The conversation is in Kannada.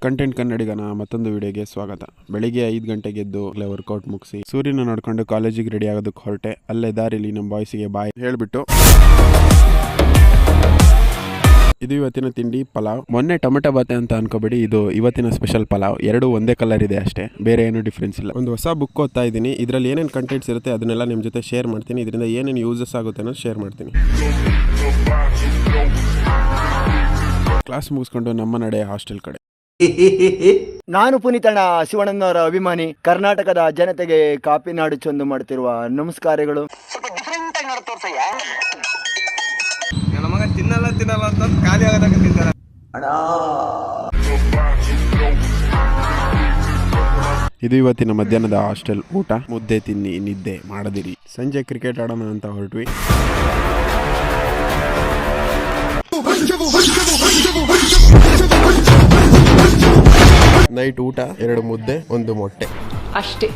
ಕಂಟೆಂಟ್ ಕನ್ನಡಿಗನ ಮತ್ತೊಂದು ವಿಡಿಯೋಗೆ ಸ್ವಾಗತ. ಬೆಳಿಗ್ಗೆ 5 ಗಂಟೆಗೆ ಎದ್ದು ವರ್ಕೌಟ್ ಮುಗಿಸಿ ಸೂರ್ಯನ ನೋಡ್ಕೊಂಡು ಕಾಲೇಜಿಗೆ ರೆಡಿ ಆಗೋದಕ್ಕೆ ಹೊರಟೆ. ಅಲ್ಲೇ ದಾರಿಲಿ ನಮ್ಮ ಬಾಯ್ಸಿಗೆ ಬಾಯ್ ಹೇಳ್ಬಿಟ್ಟು ಇದು ಇವತ್ತಿನ ತಿಂಡಿ ಪಲಾವ್. ಮೊನ್ನೆ ಟೊಮೆಟೊ ಬಾತೆ ಅಂತ ಅನ್ಕೋಬೇಡಿ, ಇದು ಇವತ್ತಿನ ಸ್ಪೆಷಲ್ ಪಲಾವ್. ಎರಡು ಒಂದೇ ಕಲರ್ ಇದೆ ಅಷ್ಟೇ, ಬೇರೆ ಏನು ಡಿಫ್ರೆನ್ಸ್ ಇಲ್ಲ. ಒಂದು ಹೊಸ ಬುಕ್ ಓದ್ತಾ ಇದ್ದೀನಿ, ಇದರಲ್ಲಿ ಏನೇನು ಕಂಟೆಂಟ್ಸ್ ಇರುತ್ತೆ ಅದನ್ನೆಲ್ಲ ನಿಮ್ಮ ಜೊತೆ ಶೇರ್ ಮಾಡ್ತೀನಿ. ಇದರಿಂದ ಏನೇನು ಯೂಸಸ್ ಆಗುತ್ತೆ ಅನ್ನೋದು ಶೇರ್ ಮಾಡ್ತೀನಿ. ಕ್ಲಾಸ್ ಮುಗಿಸ್ಕೊಂಡು ನಮ್ಮ ನಡೆ ಹಾಸ್ಟೆಲ್ ಕಡೆ. ನಾನು ಪುನೀತಣ್ಣ, ಶಿವಣ್ಣನವರ ಅಭಿಮಾನಿ. ಕರ್ನಾಟಕದ ಜನತೆಗೆ ಕಾಪಿ ನಾಡು ಚಂದು ಮಾಡ್ತಿರುವ ನಮಸ್ಕಾರಗಳು. ನನ್ನ ಮಗ ತಿನ್ನಲ್ಲ ಅಂತ ಖಾಲಿ ಆಗೋದಾಗ ತಿಂತಾರೆ. ಇದು ಇವತ್ತಿನ ಮಧ್ಯಾಹ್ನದ ಹಾಸ್ಟೆಲ್ ಊಟ. ಮುದ್ದೆ ತಿನ್ನಿ, ನಿದ್ದೆ ಮಾಡದಿರಿ. ಸಂಜೆ ಕ್ರಿಕೆಟ್ ಆಡೋಣ ಅಂತ ಹೊರಟ್ವಿ. ನೈಟ್ ಊಟ 2 ಮುದ್ದೆ 1 ಮೊಟ್ಟೆ ಅಷ್ಟೇ.